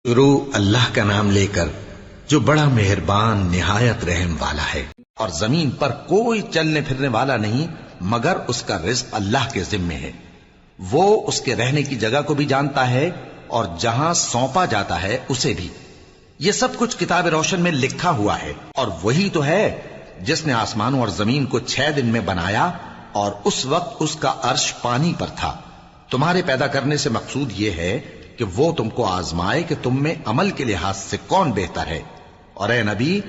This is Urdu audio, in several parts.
شروع اللہ کا نام لے کر جو بڑا مہربان نہایت رحم والا ہے۔ اور زمین پر کوئی چلنے پھرنے والا نہیں مگر اس کا رزق اللہ کے ذمے ہے۔ وہ اس کے رہنے کی جگہ کو بھی جانتا ہے اور جہاں سونپا جاتا ہے اسے بھی۔ یہ سب کچھ کتاب روشن میں لکھا ہوا ہے۔ اور وہی تو ہے جس نے آسمانوں اور زمین کو 6 دن میں بنایا اور اس وقت اس کا عرش پانی پر تھا۔ تمہارے پیدا کرنے سے مقصود یہ ہے کہ وہ تم کو آزمائے کہ تم میں عمل کے لحاظ سے کون بہتر ہے۔ اور اے نبی،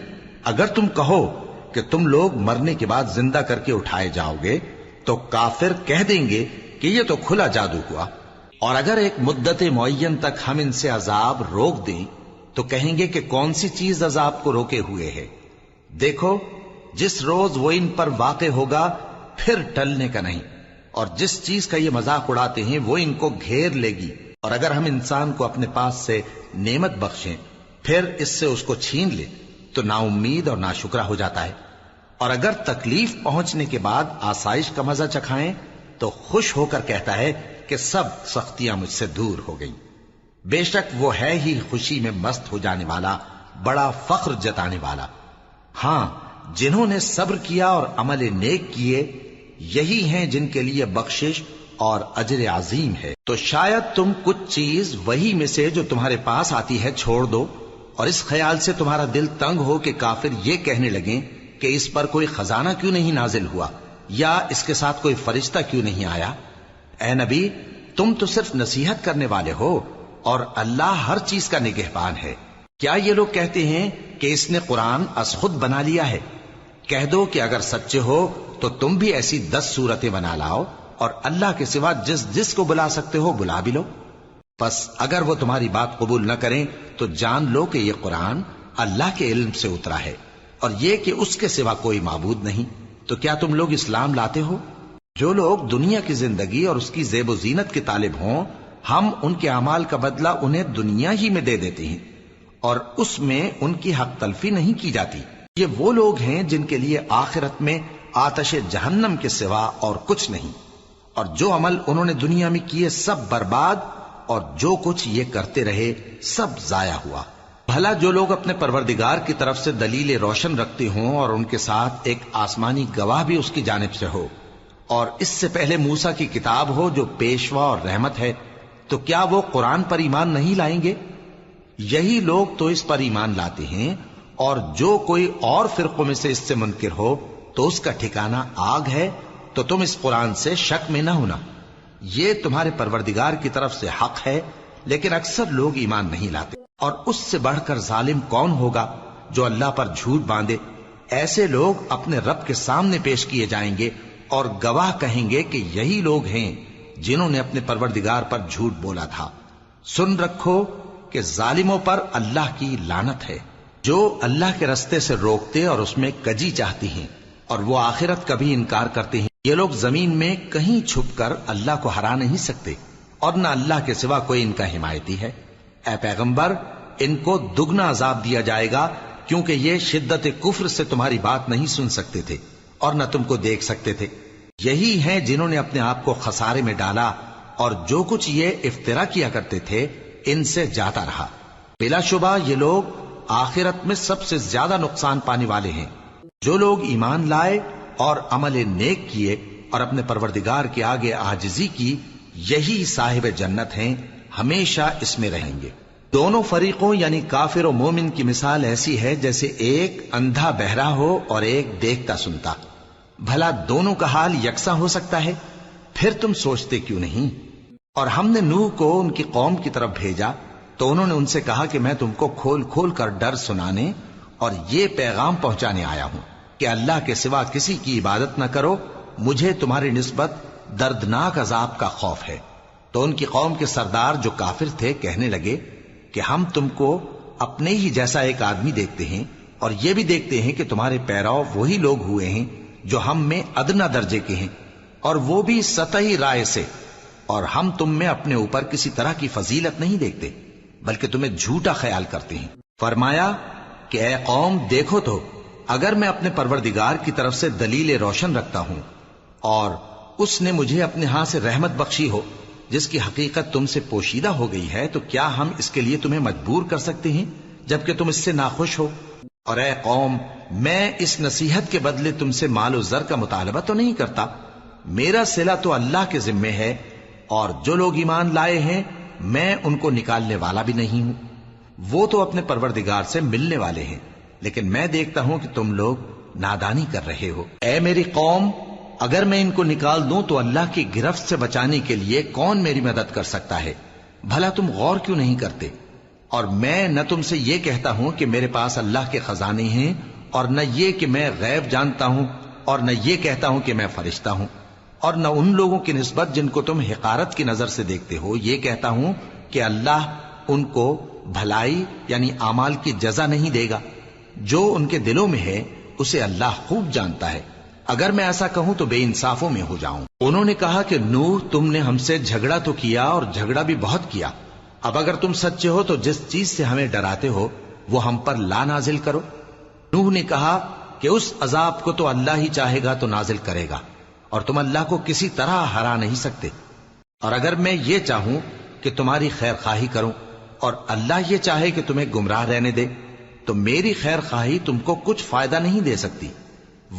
اگر تم کہو کہ تم لوگ مرنے کے بعد زندہ کر کے اٹھائے جاؤ گے تو کافر کہہ دیں گے کہ یہ تو کھلا جادو ہوا۔ اور اگر ایک مدت معین تک ہم ان سے عذاب روک دیں تو کہیں گے کہ کون سی چیز عذاب کو روکے ہوئے ہے۔ دیکھو، جس روز وہ ان پر واقع ہوگا پھر ٹلنے کا نہیں، اور جس چیز کا یہ مذاق اڑاتے ہیں وہ ان کو گھیر لے گی۔ اور اگر ہم انسان کو اپنے پاس سے نعمت بخشیں پھر اس سے اس کو چھین لے تو نا امید اور ناشکرا ہو جاتا ہے۔ اور اگر تکلیف پہنچنے کے بعد آسائش کا مزہ چکھائیں تو خوش ہو کر کہتا ہے کہ سب سختیاں مجھ سے دور ہو گئیں۔ بے شک وہ ہے ہی خوشی میں مست ہو جانے والا، بڑا فخر جتانے والا۔ ہاں، جنہوں نے صبر کیا اور عمل نیک کیے یہی ہیں جن کے لیے بخشش اور اجر عظیم ہے۔ تو شاید تم کچھ چیز وہی میں سے جو تمہارے پاس آتی ہے چھوڑ دو، اور اس خیال سے تمہارا دل تنگ ہو کہ کافر یہ کہنے لگیں کہ اس پر کوئی خزانہ کیوں نہیں نازل ہوا، یا اس کے ساتھ کوئی فرشتہ کیوں نہیں آیا۔ اے نبی، تم تو صرف نصیحت کرنے والے ہو اور اللہ ہر چیز کا نگہبان ہے۔ کیا یہ لوگ کہتے ہیں کہ اس نے قرآن از خود بنا لیا ہے؟ کہہ دو کہ اگر سچے ہو تو تم بھی ایسی 10 صورتیں بنا لاؤ اور اللہ کے سوا جس جس کو بلا سکتے ہو بلا بھی لو۔ پس اگر وہ تمہاری بات قبول نہ کریں تو جان لو کہ یہ قرآن اللہ کے علم سے اترا ہے، اور یہ کہ اس کے سوا کوئی معبود نہیں۔ تو کیا تم لوگ اسلام لاتے ہو؟ جو لوگ دنیا کی زندگی اور اس کی زیب و زینت کے طالب ہوں، ہم ان کے اعمال کا بدلہ انہیں دنیا ہی میں دے دیتے ہیں، اور اس میں ان کی حق تلفی نہیں کی جاتی۔ یہ وہ لوگ ہیں جن کے لیے آخرت میں آتش جہنم کے سوا اور کچھ نہیں، اور جو عمل انہوں نے دنیا میں کیے سب برباد، اور جو کچھ یہ کرتے رہے سب ضائع ہوا۔ بھلا جو لوگ اپنے پروردگار کی طرف سے دلیل روشن رکھتے ہوں اور ان کے ساتھ ایک آسمانی گواہ بھی اس کی جانب سے ہو، اور اس سے پہلے موسیٰ کی کتاب ہو جو پیشوا اور رحمت ہے، تو کیا وہ قرآن پر ایمان نہیں لائیں گے؟ یہی لوگ تو اس پر ایمان لاتے ہیں، اور جو کوئی اور فرقوں میں سے اس سے منکر ہو تو اس کا ٹھکانہ آگ ہے۔ تو تم اس قرآن سے شک میں نہ ہونا، یہ تمہارے پروردگار کی طرف سے حق ہے، لیکن اکثر لوگ ایمان نہیں لاتے۔ اور اس سے بڑھ کر ظالم کون ہوگا جو اللہ پر جھوٹ باندھے؟ ایسے لوگ اپنے رب کے سامنے پیش کیے جائیں گے اور گواہ کہیں گے کہ یہی لوگ ہیں جنہوں نے اپنے پروردگار پر جھوٹ بولا تھا۔ سن رکھو کہ ظالموں پر اللہ کی لعنت ہے، جو اللہ کے رستے سے روکتے اور اس میں کجی چاہتی ہیں، اور وہ آخرت کا بھی انکار کرتے ہیں۔ یہ لوگ زمین میں کہیں چھپ کر اللہ کو ہرا نہیں سکتے، اور نہ اللہ کے سوا کوئی ان کا حمایتی ہے۔ اے پیغمبر، ان کو دگنا عذاب دیا جائے گا، کیونکہ یہ شدت کفر سے تمہاری بات نہیں سن سکتے تھے اور نہ تم کو دیکھ سکتے تھے۔ یہی ہیں جنہوں نے اپنے آپ کو خسارے میں ڈالا، اور جو کچھ یہ افترا کیا کرتے تھے ان سے جاتا رہا۔ بلا شبہ یہ لوگ آخرت میں سب سے زیادہ نقصان پانے والے ہیں۔ جو لوگ ایمان لائے اور عمل نیک کیے اور اپنے پروردگار کے آگے عاجزی کی، یہی صاحب جنت ہیں، ہمیشہ اس میں رہیں گے۔ دونوں فریقوں یعنی کافر و مومن کی مثال ایسی ہے جیسے ایک اندھا بہرا ہو اور ایک دیکھتا سنتا۔ بھلا دونوں کا حال یکساں ہو سکتا ہے؟ پھر تم سوچتے کیوں نہیں؟ اور ہم نے نوح کو ان کی قوم کی طرف بھیجا تو انہوں نے ان سے کہا کہ میں تم کو کھول کھول کر ڈر سنانے اور یہ پیغام پہنچانے آیا ہوں کہ اللہ کے سوا کسی کی عبادت نہ کرو، مجھے تمہاری نسبت دردناک عذاب کا خوف ہے۔ تو ان کی قوم کے سردار جو کافر تھے کہنے لگے کہ ہم تم کو اپنے ہی جیسا ایک آدمی دیکھتے ہیں، اور یہ بھی دیکھتے ہیں کہ تمہارے پیرو وہی لوگ ہوئے ہیں جو ہم میں ادنا درجے کے ہیں، اور وہ بھی سطحی رائے سے، اور ہم تم میں اپنے اوپر کسی طرح کی فضیلت نہیں دیکھتے بلکہ تمہیں جھوٹا خیال کرتے ہیں۔ فرمایا کہ اے قوم، دیکھو تو اگر میں اپنے پروردگار کی طرف سے دلیل روشن رکھتا ہوں اور اس نے مجھے اپنے ہاں سے رحمت بخشی ہو جس کی حقیقت تم سے پوشیدہ ہو گئی ہے، تو کیا ہم اس کے لیے تمہیں مجبور کر سکتے ہیں جبکہ تم اس سے ناخوش ہو؟ اور اے قوم، میں اس نصیحت کے بدلے تم سے مال و زر کا مطالبہ تو نہیں کرتا، میرا صلہ تو اللہ کے ذمے ہے، اور جو لوگ ایمان لائے ہیں میں ان کو نکالنے والا بھی نہیں ہوں، وہ تو اپنے پروردگار سے ملنے والے ہیں، لیکن میں دیکھتا ہوں کہ تم لوگ نادانی کر رہے ہو۔ اے میری قوم، اگر میں ان کو نکال دوں تو اللہ کی گرفت سے بچانے کے لیے کون میری مدد کر سکتا ہے؟ بھلا تم غور کیوں نہیں کرتے؟ اور میں نہ تم سے یہ کہتا ہوں کہ میرے پاس اللہ کے خزانے ہیں، اور نہ یہ کہ میں غیب جانتا ہوں، اور نہ یہ کہتا ہوں کہ میں فرشتہ ہوں، اور نہ ان لوگوں کی نسبت جن کو تم حقارت کی نظر سے دیکھتے ہو یہ کہتا ہوں کہ اللہ ان کو بھلائی یعنی اعمال کی جزا نہیں دے گا۔ جو ان کے دلوں میں ہے اسے اللہ خوب جانتا ہے، اگر میں ایسا کہوں تو بے انصافوں میں ہو جاؤں۔ انہوں نے کہا کہ نوح، تم نے ہم سے جھگڑا تو کیا اور جھگڑا بھی بہت کیا، اب اگر تم سچے ہو تو جس چیز سے ہمیں ڈراتے ہو وہ ہم پر لا نازل کرو۔ نوح نے کہا کہ اس عذاب کو تو اللہ ہی چاہے گا تو نازل کرے گا، اور تم اللہ کو کسی طرح ہرا نہیں سکتے، اور اگر میں یہ چاہوں کہ تمہاری خیر خواہی کروں اور اللہ یہ چاہے کہ تمہیں گمراہ رہنے دے تو میری خیر خواہی تم کو کچھ فائدہ نہیں دے سکتی،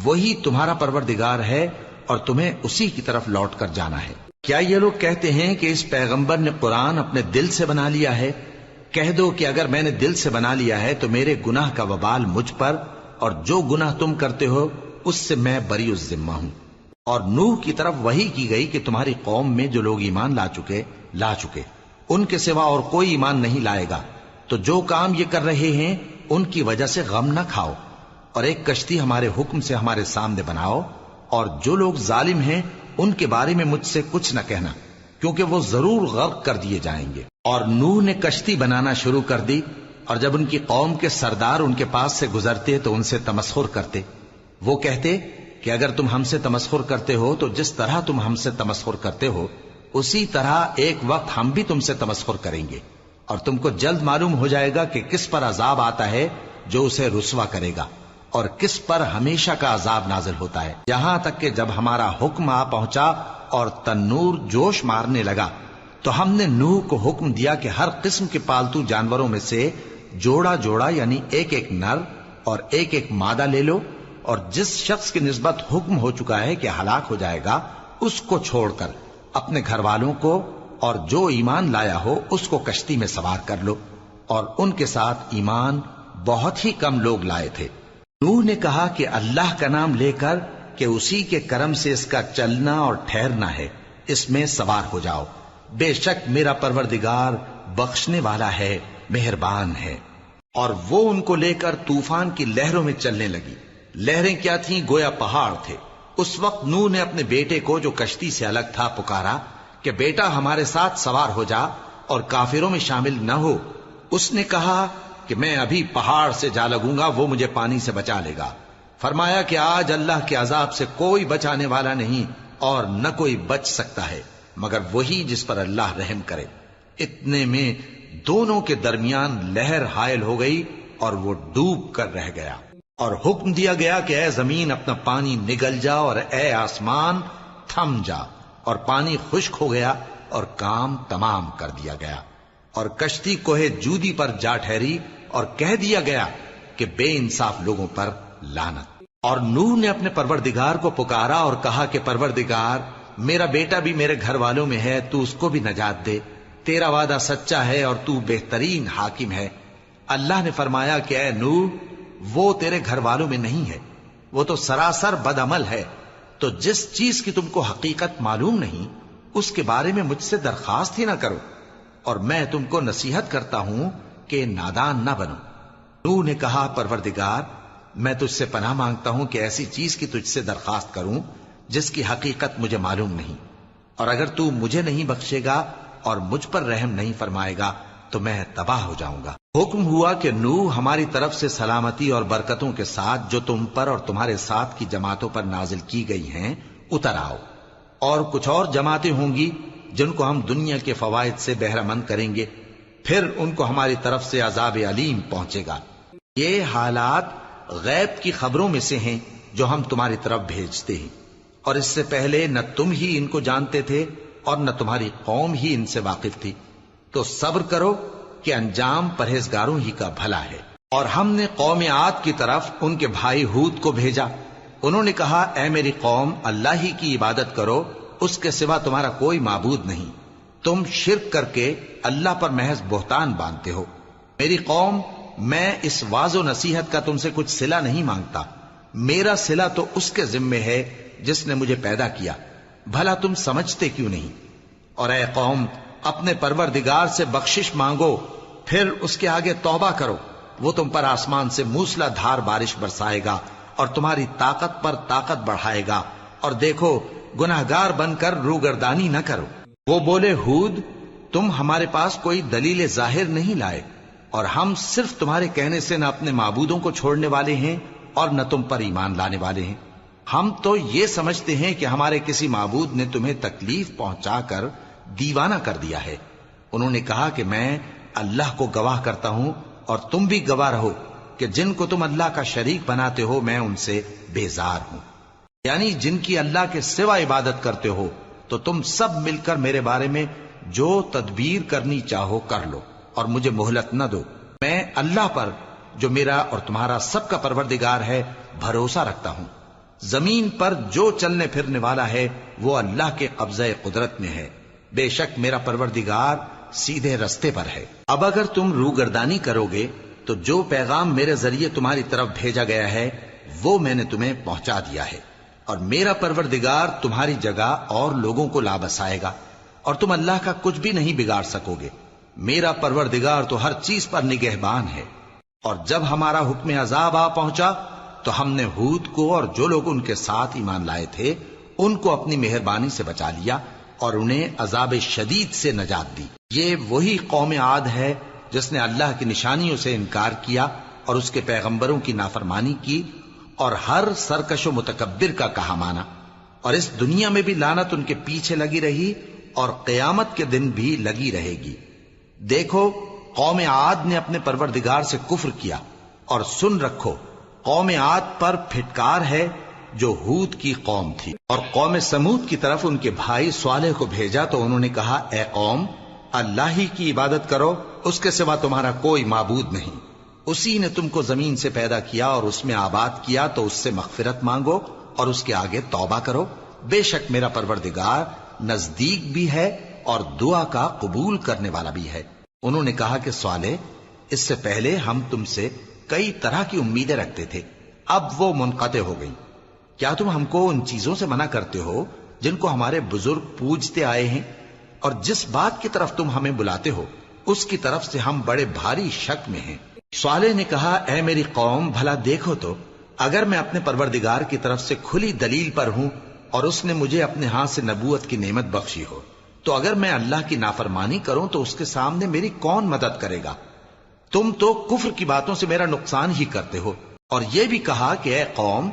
وہی تمہارا پروردگار ہے اور تمہیں اسی کی طرف لوٹ کر جانا ہے۔ کیا یہ لوگ کہتے ہیں کہ اس پیغمبر نے قرآن اپنے دل سے بنا لیا ہے؟ کہہ دو کہ اگر میں نے دل سے بنا لیا ہے تو میرے گناہ کا وبال مجھ پر، اور جو گناہ تم کرتے ہو اس سے میں بری الذمہ ہوں۔ اور نوح کی طرف وحی کی گئی کہ تمہاری قوم میں جو لوگ ایمان لا چکے ان کے سوا اور کوئی ایمان نہیں لائے گا، تو جو کام یہ کر رہے ہیں ان کی وجہ سے غم نہ کھاؤ، اور ایک کشتی ہمارے حکم سے ہمارے سامنے بناؤ، اور جو لوگ ظالم ہیں ان کے بارے میں مجھ سے کچھ نہ کہنا، کیونکہ وہ ضرور غرق کر دیے جائیں گے۔ اور نوح نے کشتی بنانا شروع کر دی، اور جب ان کی قوم کے سردار ان کے پاس سے گزرتے تو ان سے تمسخر کرتے۔ وہ کہتے کہ اگر تم ہم سے تمسخر کرتے ہو تو جس طرح تم ہم سے تمسخر کرتے ہو اسی طرح ایک وقت ہم بھی تم سے تمسخر کریں گے، اور تم کو جلد معلوم ہو جائے گا کہ کس پر عذاب آتا ہے جو اسے رسوا کرے گا، اور کس پر ہمیشہ کا عذاب نازل ہوتا ہے، یہاں تک کہ جب ہمارا حکم آ پہنچا اور تنور جوش مارنے لگا تو ہم نے نوح کو حکم دیا کہ ہر قسم کے پالتو جانوروں میں سے جوڑا جوڑا یعنی ایک ایک نر اور ایک ایک مادہ لے لو، اور جس شخص کی نسبت حکم ہو چکا ہے کہ ہلاک ہو جائے گا اس کو چھوڑ کر اپنے گھر والوں کو اور جو ایمان لایا ہو اس کو کشتی میں سوار کر لو، اور ان کے ساتھ ایمان بہت ہی کم لوگ لائے تھے۔ نوح نے کہا کہ اللہ کا نام لے کر کہ اسی کے کرم سے اس کا چلنا اور ٹھہرنا ہے، اس میں سوار ہو جاؤ، بے شک میرا پروردگار بخشنے والا ہے، مہربان ہے۔ اور وہ ان کو لے کر طوفان کی لہروں میں چلنے لگی۔ لہریں کیا تھیں؟ گویا پہاڑ تھے۔ اس وقت نوح نے اپنے بیٹے کو جو کشتی سے الگ تھا پکارا کہ بیٹا ہمارے ساتھ سوار ہو جا اور کافروں میں شامل نہ ہو۔ اس نے کہا کہ میں ابھی پہاڑ سے جا لگوں گا، وہ مجھے پانی سے بچا لے گا۔ فرمایا کہ آج اللہ کے عذاب سے کوئی بچانے والا نہیں اور نہ کوئی بچ سکتا ہے مگر وہی جس پر اللہ رحم کرے۔ اتنے میں دونوں کے درمیان لہر حائل ہو گئی اور وہ ڈوب کر رہ گیا، اور حکم دیا گیا کہ اے زمین اپنا پانی نگل جا اور اے آسمان تھم جا، اور پانی خشک ہو گیا اور کام تمام کر دیا گیا، اور کشتی کوہ جودی پر جا ٹھہری، اور کہہ دیا گیا کہ بے انصاف لوگوں پر لعنت۔ اور نوح نے اپنے پروردگار کو پکارا اور کہا کہ پروردگار، میرا بیٹا بھی میرے گھر والوں میں ہے، تو اس کو بھی نجات دے، تیرا وعدہ سچا ہے اور تو بہترین حاکم ہے۔ اللہ نے فرمایا کہ اے نوح، وہ تیرے گھر والوں میں نہیں ہے، وہ تو سراسر بد عمل ہے، تو جس چیز کی تم کو حقیقت معلوم نہیں اس کے بارے میں مجھ سے درخواست ہی نہ کرو، اور میں تم کو نصیحت کرتا ہوں کہ نادان نہ بنو۔ نوح نے کہا پروردگار، میں تجھ سے پناہ مانگتا ہوں کہ ایسی چیز کی تجھ سے درخواست کروں جس کی حقیقت مجھے معلوم نہیں، اور اگر تو مجھے نہیں بخشے گا اور مجھ پر رحم نہیں فرمائے گا تو میں تباہ ہو جاؤں گا۔ حکم ہوا کہ نوح ہماری طرف سے سلامتی اور برکتوں کے ساتھ جو تم پر اور تمہارے ساتھ کی جماعتوں پر نازل کی گئی ہیں اتر آؤ، اور کچھ اور جماعتیں ہوں گی جن کو ہم دنیا کے فوائد سے بہرہ مند کریں گے، پھر ان کو ہماری طرف سے عذاب علیم پہنچے گا۔ یہ حالات غیب کی خبروں میں سے ہیں جو ہم تمہاری طرف بھیجتے ہیں، اور اس سے پہلے نہ تم ہی ان کو جانتے تھے اور نہ تمہاری قوم ہی ان سے واقف تھی، تو صبر کرو کہ انجام پرہیزگاروں ہی کا بھلا ہے۔ اور ہم نے قوم عاد کی طرف ان کے بھائی ہود کو بھیجا۔ انہوں نے کہا، اے میری قوم، اللہ ہی کی عبادت کرو، اس کے سوا تمہارا کوئی معبود نہیں۔ تم شرک کر کے اللہ پر محض بہتان باندھتے ہو۔ میری قوم، میں اس واعظ و نصیحت کا تم سے کچھ صلہ نہیں مانگتا، میرا صلہ تو اس کے ذمے ہے جس نے مجھے پیدا کیا، بھلا تم سمجھتے کیوں نہیں؟ اور اے قوم، اپنے پروردگار سے بخشش مانگو، پھر اس کے آگے توبہ کرو، وہ تم پر آسمان سے موسلا دھار بارش برسائے گا اور تمہاری طاقت پر طاقت بڑھائے گا، اور دیکھو گناہگار بن کر روگردانی نہ کرو۔ وہ بولے، ہود، تم ہمارے پاس کوئی دلیل ظاہر نہیں لائے، اور ہم صرف تمہارے کہنے سے نہ اپنے معبودوں کو چھوڑنے والے ہیں اور نہ تم پر ایمان لانے والے ہیں۔ ہم تو یہ سمجھتے ہیں کہ ہمارے کسی معبود نے تمہیں تکلیف پہنچا کر دیوانہ کر دیا ہے۔ انہوں نے کہا کہ میں اللہ کو گواہ کرتا ہوں اور تم بھی گواہ رہو کہ جن کو تم اللہ کا شریک بناتے ہو میں ان سے بیزار ہوں، یعنی جن کی اللہ کے سوا عبادت کرتے ہو، تو تم سب مل کر میرے بارے میں جو تدبیر کرنی چاہو کر لو اور مجھے مہلت نہ دو۔ میں اللہ پر جو میرا اور تمہارا سب کا پروردگار ہے بھروسہ رکھتا ہوں۔ زمین پر جو چلنے پھرنے والا ہے وہ اللہ کے قبضہ قدرت میں ہے، بے شک میرا پروردگار سیدھے رستے پر ہے۔ اب اگر تم روگردانی کرو گے تو جو پیغام میرے ذریعے تمہاری طرف بھیجا گیا ہے وہ میں نے تمہیں پہنچا دیا ہے، اور میرا پروردگار تمہاری جگہ اور لوگوں کو لا بسائے گا، اور تم اللہ کا کچھ بھی نہیں بگاڑ سکو گے۔ میرا پروردگار تو ہر چیز پر نگہبان ہے۔ اور جب ہمارا حکم عذاب آ پہنچا تو ہم نے ہود کو اور جو لوگ ان کے ساتھ ایمان لائے تھے ان کو اپنی مہربانی سے بچا لیا اور انہیں عذاب شدید سے نجات دی۔ یہ وہی قوم عاد ہے جس نے اللہ کی نشانیوں سے انکار کیا اور اس کے پیغمبروں کی نافرمانی کی اور ہر سرکش و متکبر کا کہا مانا، اور اس دنیا میں بھی لعنت ان کے پیچھے لگی رہی اور قیامت کے دن بھی لگی رہے گی۔ دیکھو، قوم عاد نے اپنے پروردگار سے کفر کیا، اور سن رکھو قوم عاد پر پھٹکار ہے جو ہود کی قوم تھی۔ اور قوم سمود کی طرف ان کے بھائی صالح کو بھیجا تو انہوں نے کہا، اے قوم، اللہ ہی کی عبادت کرو، اس کے سوا تمہارا کوئی معبود نہیں۔ اسی نے تم کو زمین سے پیدا کیا اور اس میں آباد کیا، تو اس سے مغفرت مانگو اور اس کے آگے توبہ کرو، بے شک میرا پروردگار نزدیک بھی ہے اور دعا کا قبول کرنے والا بھی ہے۔ انہوں نے کہا کہ صالح، اس سے پہلے ہم تم سے کئی طرح کی امیدیں رکھتے تھے، اب وہ منقطع ہو گئی۔ کیا تم ہم کو ان چیزوں سے منع کرتے ہو جن کو ہمارے بزرگ پوجتے آئے ہیں؟ اور جس بات کی طرف تم ہمیں بلاتے ہو اس کی طرف سے ہم بڑے بھاری شک میں ہیں۔ صالح نے کہا، اے میری قوم، بھلا دیکھو تو، اگر میں اپنے پروردگار کی طرف سے کھلی دلیل پر ہوں اور اس نے مجھے اپنے ہاتھ سے نبوت کی نعمت بخشی ہو، تو اگر میں اللہ کی نافرمانی کروں تو اس کے سامنے میری کون مدد کرے گا؟ تم تو کفر کی باتوں سے میرا نقصان ہی کرتے ہو۔ اور یہ بھی کہا کہ اے قوم،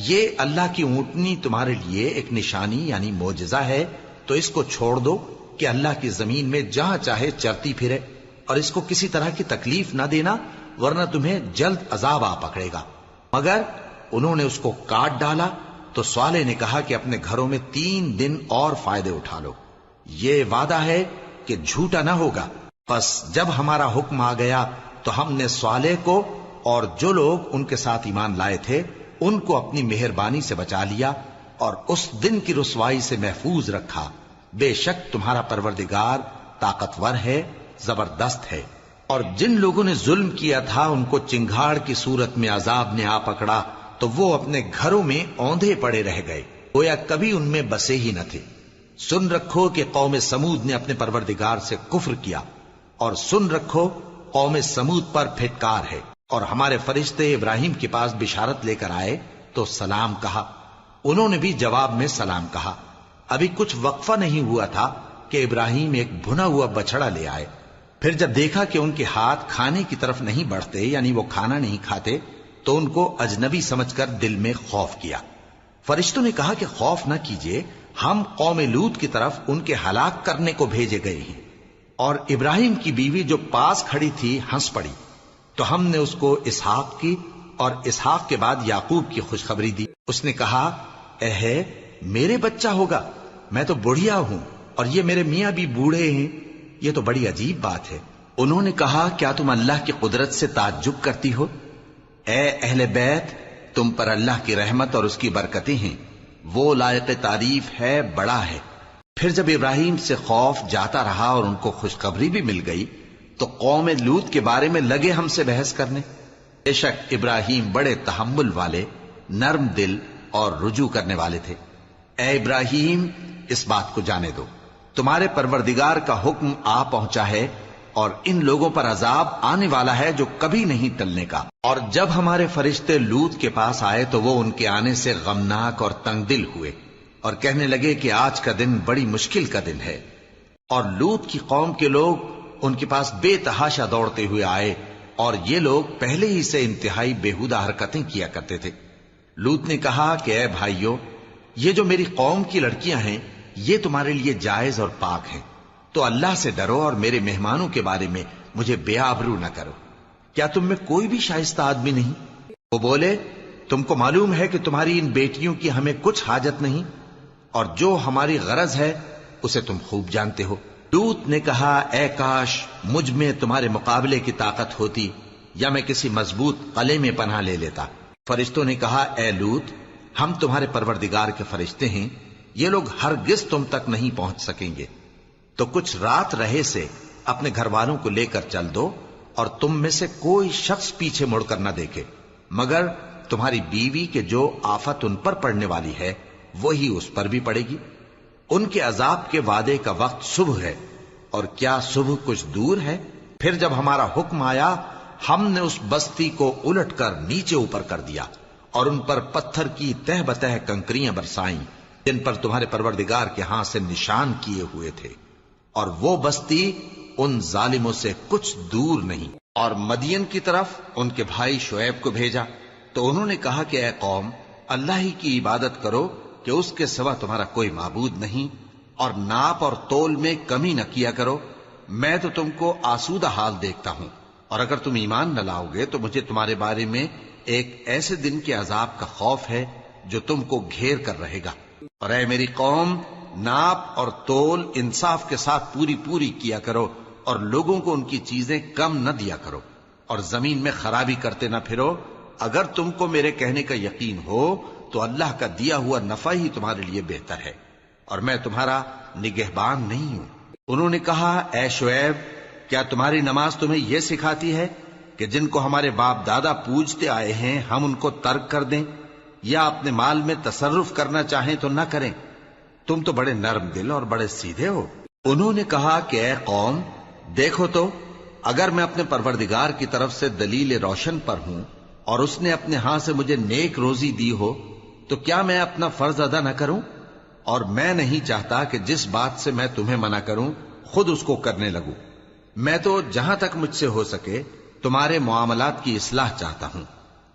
یہ اللہ کی اونٹنی تمہارے لیے ایک نشانی یعنی معجزہ ہے، تو اس کو چھوڑ دو کہ اللہ کی زمین میں جہاں چاہے چرتی پھرے، اور اس کو کسی طرح کی تکلیف نہ دینا، ورنہ تمہیں جلد عذاب آ پکڑے گا۔ مگر انہوں نے اس کو کاٹ ڈالا تو صالح نے کہا کہ اپنے گھروں میں 3 دن اور فائدے اٹھا لو، یہ وعدہ ہے کہ جھوٹا نہ ہوگا۔ پس جب ہمارا حکم آ گیا تو ہم نے صالح کو اور جو لوگ ان کے ساتھ ایمان لائے تھے ان کو اپنی مہربانی سے بچا لیا اور اس دن کی رسوائی سے محفوظ رکھا۔ بے شک تمہارا پروردگار طاقتور ہے، زبردست ہے۔ اور جن لوگوں نے ظلم کیا تھا ان کو چنگھاڑ کی صورت میں عذاب نے آ پکڑا تو وہ اپنے گھروں میں اوندھے پڑے رہ گئے، گویا کبھی ان میں بسے ہی نہ تھے۔ سن رکھو کہ قوم سمود نے اپنے پروردگار سے کفر کیا، اور سن رکھو قوم سمود پر پھٹکار ہے۔ اور ہمارے فرشتے ابراہیم کے پاس بشارت لے کر آئے تو سلام کہا، انہوں نے بھی جواب میں سلام کہا۔ ابھی کچھ وقفہ نہیں ہوا تھا کہ ابراہیم ایک بھنا ہوا بچڑا لے آئے۔ پھر جب دیکھا کہ ان کے ہاتھ کھانے کی طرف نہیں بڑھتے، یعنی وہ کھانا نہیں کھاتے، تو ان کو اجنبی سمجھ کر دل میں خوف کیا۔ فرشتوں نے کہا کہ خوف نہ کیجیے، ہم قوم لوط کی طرف ان کے ہلاک کرنے کو بھیجے گئے ہیں۔ اور ابراہیم کی بیوی جو پاس کھڑی تھی ہنس پڑی، تو ہم نے اس کو اسحاق کی اور اسحاق کے بعد یعقوب کی خوشخبری دی۔ اس نے کہا، اے میرے بچہ ہوگا، میں تو بڑھیا ہوں اور یہ میرے میاں بھی بوڑھے ہیں، یہ تو بڑی عجیب بات ہے۔ انہوں نے کہا کیا تم اللہ کی قدرت سے تعجب کرتی ہو؟ اے اہل بیت، تم پر اللہ کی رحمت اور اس کی برکتیں ہیں، وہ لائق تعریف ہے، بڑا ہے۔ پھر جب ابراہیم سے خوف جاتا رہا اور ان کو خوشخبری بھی مل گئی تو قوم لوط کے بارے میں لگے ہم سے بحث کرنے۔ بے شک ابراہیم بڑے تحمل والے، نرم دل اور رجوع کرنے والے تھے۔ اے ابراہیم، اس بات کو جانے دو، تمہارے پروردگار کا حکم آ پہنچا ہے اور ان لوگوں پر عذاب آنے والا ہے جو کبھی نہیں ٹلنے کا۔ اور جب ہمارے فرشتے لوط کے پاس آئے تو وہ ان کے آنے سے غمناک اور تنگ دل ہوئے اور کہنے لگے کہ آج کا دن بڑی مشکل کا دن ہے۔ اور لوط کی قوم کے لوگ ان کے پاس بے تحاشا دوڑتے ہوئے آئے اور یہ لوگ پہلے ہی سے انتہائی بیہودہ حرکتیں کیا کرتے تھے۔ لوط نے کہا کہ اے بھائیو، یہ جو میری قوم کی لڑکیاں ہیں یہ تمہارے لیے جائز اور پاک ہیں، تو اللہ سے ڈرو اور میرے مہمانوں کے بارے میں مجھے بے آبرو نہ کرو۔ کیا تم میں کوئی بھی شائستہ آدمی نہیں؟ وہ بولے تم کو معلوم ہے کہ تمہاری ان بیٹیوں کی ہمیں کچھ حاجت نہیں، اور جو ہماری غرض ہے اسے تم خوب جانتے ہو۔ لوط نے کہا اے کاش مجھ میں تمہارے مقابلے کی طاقت ہوتی یا میں کسی مضبوط قلعے میں پناہ لے لیتا۔ فرشتوں نے کہا اے لوط، ہم تمہارے پروردگار کے فرشتے ہیں، یہ لوگ ہرگز تم تک نہیں پہنچ سکیں گے، تو کچھ رات رہے سے اپنے گھر والوں کو لے کر چل دو اور تم میں سے کوئی شخص پیچھے مڑ کر نہ دیکھے مگر تمہاری بیوی کے جو آفت ان پر پڑنے والی ہے وہی اس پر بھی پڑے گی۔ ان کے عذاب کے وعدے کا وقت صبح ہے، اور کیا صبح کچھ دور ہے؟ پھر جب ہمارا حکم آیا ہم نے اس بستی کو الٹ کر نیچے اوپر کر دیا اور ان پر پتھر کی تہ بتہ کنکریاں برسائیں جن پر تمہارے پروردگار کے ہاں سے نشان کیے ہوئے تھے، اور وہ بستی ان ظالموں سے کچھ دور نہیں۔ اور مدین کی طرف ان کے بھائی شعیب کو بھیجا تو انہوں نے کہا کہ اے قوم، اللہ ہی کی عبادت کرو کہ اس کے سوا تمہارا کوئی معبود نہیں، اور ناپ اور تول میں کمی نہ کیا کرو، میں تو تم کو آسودہ حال دیکھتا ہوں، اور اگر تم ایمان نہ لاؤ گے تو مجھے تمہارے بارے میں ایک ایسے دن کے عذاب کا خوف ہے جو تم کو گھیر کر رہے گا۔ اور اے میری قوم، ناپ اور تول انصاف کے ساتھ پوری پوری کیا کرو، اور لوگوں کو ان کی چیزیں کم نہ دیا کرو، اور زمین میں خرابی کرتے نہ پھرو۔ اگر تم کو میرے کہنے کا یقین ہو تو اللہ کا دیا ہوا نفع ہی تمہارے لیے بہتر ہے، اور میں تمہارا نگہبان نہیں ہوں۔ انہوں نے کہا اے شعیب، کیا تمہاری نماز تمہیں یہ سکھاتی ہے کہ جن کو ہمارے باپ دادا پوجتے آئے ہیں ہم ان کو ترک کر دیں، یا اپنے مال میں تصرف کرنا چاہیں تو نہ کریں؟ تم تو بڑے نرم دل اور بڑے سیدھے ہو۔ انہوں نے کہا کہ اے قوم، دیکھو تو اگر میں اپنے پروردگار کی طرف سے دلیل روشن پر ہوں اور اس نے اپنے ہاں سے مجھے نیک روزی دی ہو تو کیا میں اپنا فرض ادا نہ کروں؟ اور میں نہیں چاہتا کہ جس بات سے میں تمہیں منع کروں خود اس کو کرنے لگوں۔ میں تو جہاں تک مجھ سے ہو سکے تمہارے معاملات کی اصلاح چاہتا ہوں،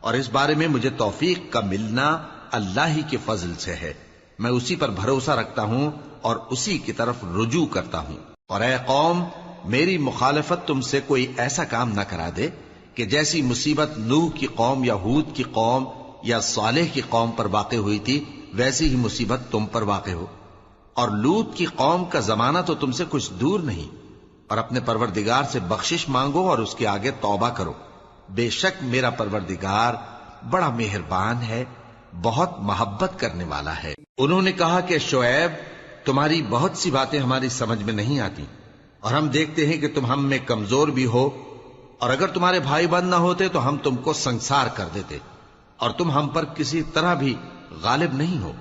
اور اس بارے میں مجھے توفیق کا ملنا اللہ ہی کے فضل سے ہے۔ میں اسی پر بھروسہ رکھتا ہوں اور اسی کی طرف رجوع کرتا ہوں۔ اور اے قوم، میری مخالفت تم سے کوئی ایسا کام نہ کرا دے کہ جیسی مصیبت نوح کی قوم یا ہود کی قوم یا صالح کی قوم پر واقع ہوئی تھی ویسی ہی مصیبت تم پر واقع ہو۔ اور لوط کی قوم کا زمانہ تو تم سے کچھ دور نہیں، اور اپنے پروردگار سے بخشش مانگو اور اس کے آگے توبہ کرو، بے شک میرا پروردگار بڑا مہربان ہے، بہت محبت کرنے والا ہے۔ انہوں نے کہا کہ شعیب، تمہاری بہت سی باتیں ہماری سمجھ میں نہیں آتی، اور ہم دیکھتے ہیں کہ تم ہم میں کمزور بھی ہو، اور اگر تمہارے بھائی بند نہ ہوتے تو ہم تم کو سنسار کر دیتے، اور تم ہم پر کسی طرح بھی غالب نہیں ہو۔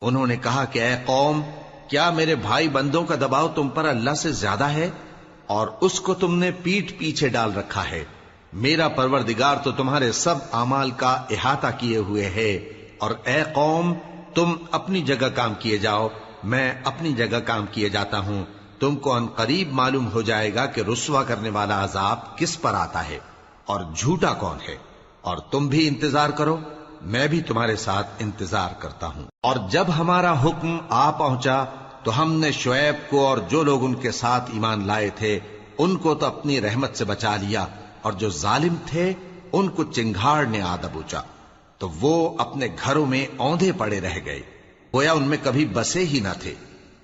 انہوں نے کہا کہ اے قوم، کیا میرے بھائی بندوں کا دباؤ تم پر اللہ سے زیادہ ہے، اور اس کو تم نے پیٹھ پیچھے ڈال رکھا ہے؟ میرا پروردگار تو تمہارے سب اعمال کا احاطہ کیے ہوئے ہے۔ اور اے قوم، تم اپنی جگہ کام کیے جاؤ، میں اپنی جگہ کام کیے جاتا ہوں، تم کو ان قریب معلوم ہو جائے گا کہ رسوا کرنے والا عذاب کس پر آتا ہے اور جھوٹا کون ہے۔ اور تم بھی انتظار کرو، میں بھی تمہارے ساتھ انتظار کرتا ہوں۔ اور جب ہمارا حکم آ پہنچا تو ہم نے شعیب کو اور جو لوگ ان کے ساتھ ایمان لائے تھے ان کو تو اپنی رحمت سے بچا لیا، اور جو ظالم تھے ان کو چنگھاڑ نے آ دبوچا، تو وہ اپنے گھروں میں اوندھے پڑے رہ گئے، گویا ان میں کبھی بسے ہی نہ تھے،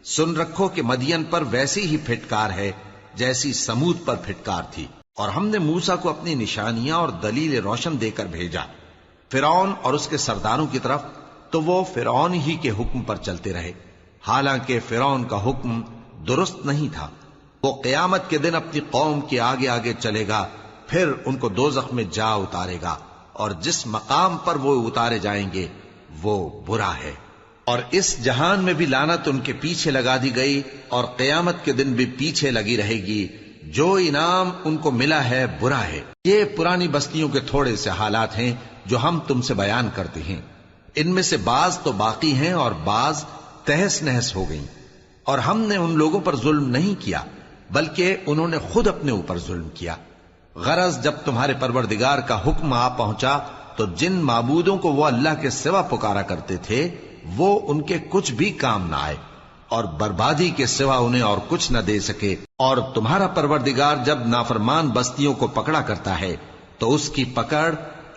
سن رکھو کہ مدین پر ویسی ہی پھٹکار ہے جیسی سمود پر پھٹکار تھی، اور ہم نے موسیٰ کو اپنی نشانیاں اور دلیل روشن دے کر بھیجا فرعون اور اس کے سرداروں کی طرف، تو وہ فرعون ہی کے حکم پر چلتے رہے، حالانکہ فرعون کا حکم درست نہیں تھا۔ وہ قیامت کے دن اپنی قوم کے آگے آگے چلے گا، پھر ان کو دوزخ میں جا اتارے گا، اور جس مقام پر وہ اتارے جائیں گے وہ برا ہے۔ اور اس جہان میں بھی لعنت ان کے پیچھے لگا دی گئی، اور قیامت کے دن بھی پیچھے لگی رہے گی۔ جو انعام ان کو ملا ہے برا ہے۔ یہ پرانی بستیوں کے تھوڑے سے حالات ہیں جو ہم تم سے بیان کرتے ہیں، ان میں سے بعض تو باقی ہیں اور بعض تہس نہس ہو گئیں۔ اور ہم نے ان لوگوں پر ظلم نہیں کیا بلکہ انہوں نے خود اپنے اوپر ظلم کیا۔ غرض جب تمہارے پروردگار کا حکم آ پہنچا تو جن معبودوں کو وہ اللہ کے سوا پکارا کرتے تھے وہ ان کے کچھ بھی کام نہ آئے، اور بربادی کے سوا انہیں اور کچھ نہ دے سکے۔ اور تمہارا پروردگار جب نافرمان بستیوں کو پکڑا کرتا ہے تو اس کی پکڑ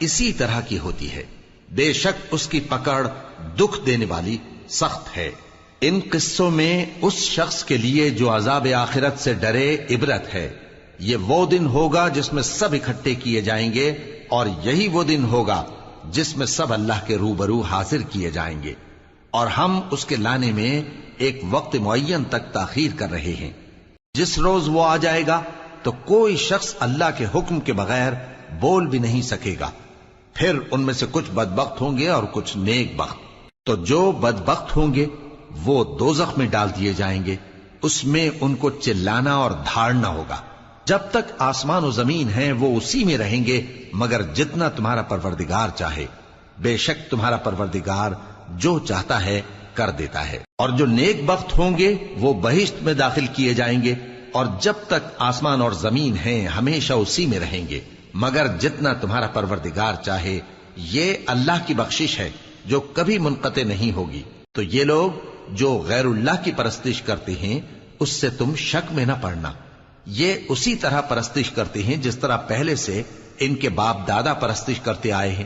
اسی طرح کی ہوتی ہے، بے شک اس کی پکڑ دکھ دینے والی سخت ہے۔ ان قصوں میں اس شخص کے لیے جو عذاب آخرت سے ڈرے عبرت ہے۔ یہ وہ دن ہوگا جس میں سب اکٹھے کیے جائیں گے، اور یہی وہ دن ہوگا جس میں سب اللہ کے روبرو حاضر کیے جائیں گے، اور ہم اس کے لانے میں ایک وقت معین تک تاخیر کر رہے ہیں۔ جس روز وہ آ جائے گا تو کوئی شخص اللہ کے حکم کے بغیر بول بھی نہیں سکے گا۔ پھر ان میں سے کچھ بدبخت ہوں گے اور کچھ نیک بخت۔ تو جو بدبخت ہوں گے وہ دوزخ میں ڈال دیے جائیں گے، اس میں ان کو چلانا اور دھاڑنا ہوگا۔ جب تک آسمان و زمین ہیں وہ اسی میں رہیں گے مگر جتنا تمہارا پروردگار چاہے، بے شک تمہارا پروردگار جو چاہتا ہے کر دیتا ہے۔ اور جو نیک بخت ہوں گے وہ بہشت میں داخل کیے جائیں گے، اور جب تک آسمان اور زمین ہیں ہمیشہ اسی میں رہیں گے مگر جتنا تمہارا پروردگار چاہے۔ یہ اللہ کی بخشش ہے جو کبھی منقطع نہیں ہوگی۔ تو یہ لوگ جو غیر اللہ کی پرستش کرتے ہیں اس سے تم شک میں نہ پڑنا، یہ اسی طرح پرستش کرتے ہیں جس طرح پہلے سے ان کے باپ دادا پرستش کرتے آئے ہیں،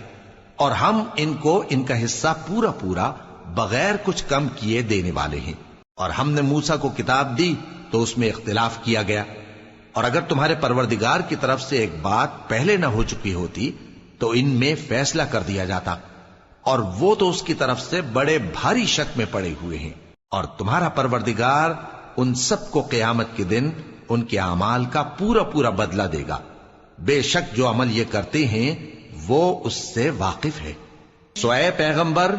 اور ہم ان کو ان کا حصہ پورا پورا بغیر کچھ کم کیے دینے والے ہیں۔ اور ہم نے موسیٰ کو کتاب دی تو اس میں اختلاف کیا گیا، اور اگر تمہارے پروردگار کی طرف سے ایک بات پہلے نہ ہو چکی ہوتی تو ان میں فیصلہ کر دیا جاتا، اور وہ تو اس کی طرف سے بڑے بھاری شک میں پڑے ہوئے ہیں۔ اور تمہارا پروردگار ان سب کو قیامت کے دن ان کے اعمال کا پورا پورا بدلہ دے گا، بے شک جو عمل یہ کرتے ہیں وہ اس سے واقف ہے۔ سو اے پیغمبر،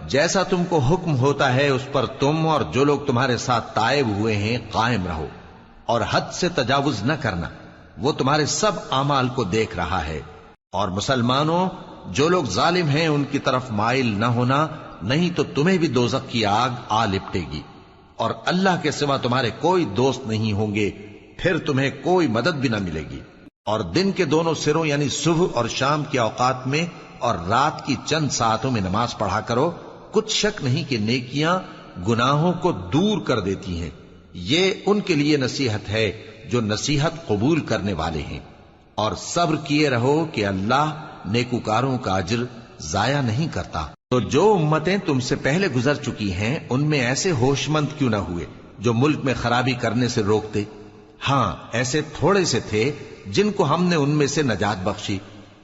جیسا تم کو حکم ہوتا ہے اس پر تم اور جو لوگ تمہارے ساتھ تائب ہوئے ہیں قائم رہو، اور حد سے تجاوز نہ کرنا، وہ تمہارے سب اعمال کو دیکھ رہا ہے۔ اور مسلمانوں، جو لوگ ظالم ہیں ان کی طرف مائل نہ ہونا، نہیں تو تمہیں بھی دوزخ کی آگ آ لپٹے گی، اور اللہ کے سوا تمہارے کوئی دوست نہیں ہوں گے، پھر تمہیں کوئی مدد بھی نہ ملے گی۔ اور دن کے دونوں سروں یعنی صبح اور شام کے اوقات میں اور رات کی چند ساعتوں میں نماز پڑھا کرو، کچھ شک نہیں کہ نیکیاں گناہوں کو دور کر دیتی ہیں۔ یہ ان کے لیے نصیحت ہے جو نصیحت قبول کرنے والے ہیں، اور صبر کیے رہو کہ اللہ نیکوکاروں کا اجر ضائع نہیں کرتا۔ تو جو امتیں تم سے پہلے گزر چکی ہیں ان میں ایسے ہوش مند کیوں نہ ہوئے جو ملک میں خرابی کرنے سے روکتے؟ ہاں، ایسے تھوڑے سے تھے جن کو ہم نے ان میں سے نجات بخشی،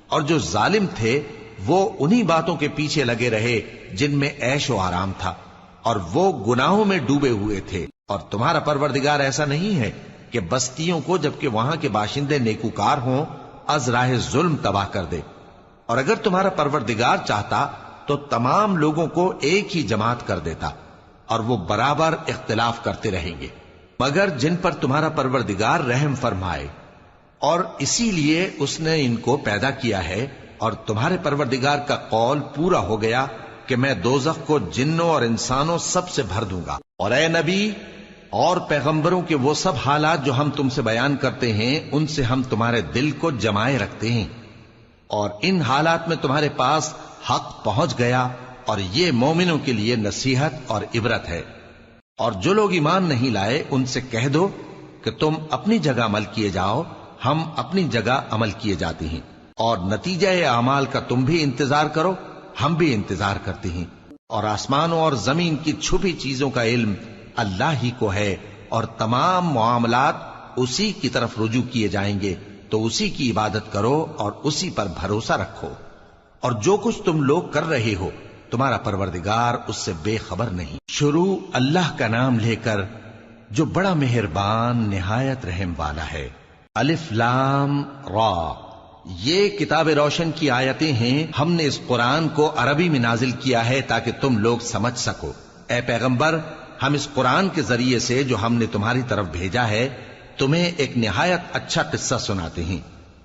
اور جو ظالم تھے وہ انہی باتوں کے پیچھے لگے رہے جن میں عیش و آرام تھا، اور وہ گناہوں میں ڈوبے ہوئے تھے۔ اور تمہارا پروردگار ایسا نہیں ہے کہ بستیوں کو جبکہ وہاں کے باشندے نیکوکار ہوں از راہ ظلم تباہ کر دے۔ اور اگر تمہارا پروردگار چاہتا تو تمام لوگوں کو ایک ہی جماعت کر دیتا، اور وہ برابر اختلاف کرتے رہیں گے، مگر جن پر تمہارا پروردگار رحم فرمائے، اور اسی لیے اس نے ان کو پیدا کیا ہے۔ اور تمہارے پروردگار کا قول پورا ہو گیا کہ میں دوزخ کو جنوں اور انسانوں سب سے بھر دوں گا۔ اور اے نبی اور پیغمبروں کے وہ سب حالات جو ہم تم سے بیان کرتے ہیں ان سے ہم تمہارے دل کو جمائے رکھتے ہیں، اور ان حالات میں تمہارے پاس حق پہنچ گیا، اور یہ مومنوں کے لیے نصیحت اور عبرت ہے۔ اور جو لوگ ایمان نہیں لائے ان سے کہہ دو کہ تم اپنی جگہ عمل کیے جاؤ، ہم اپنی جگہ عمل کیے جاتے ہیں، اور نتیجہ اعمال کا تم بھی انتظار کرو، ہم بھی انتظار کرتے ہیں۔ اور آسمانوں اور زمین کی چھپی چیزوں کا علم اللہ ہی کو ہے اور تمام معاملات اسی کی طرف رجوع کیے جائیں گے، تو اسی کی عبادت کرو اور اسی پر بھروسہ رکھو، اور جو کچھ تم لوگ کر رہے ہو تمہارا پروردگار اس سے بے خبر نہیں۔ شروع اللہ کا نام لے کر جو بڑا مہربان نہایت رحم والا ہے۔ الف لام را، یہ کتاب روشن کی آیتیں ہیں، ہم نے اس قرآن کو عربی میں نازل کیا ہے تاکہ تم لوگ سمجھ سکو۔ اے پیغمبر، ہم اس قرآن کے ذریعے سے جو ہم نے تمہاری طرف بھیجا ہے تمہیں ایک نہایت اچھا قصہ سناتے ہیں،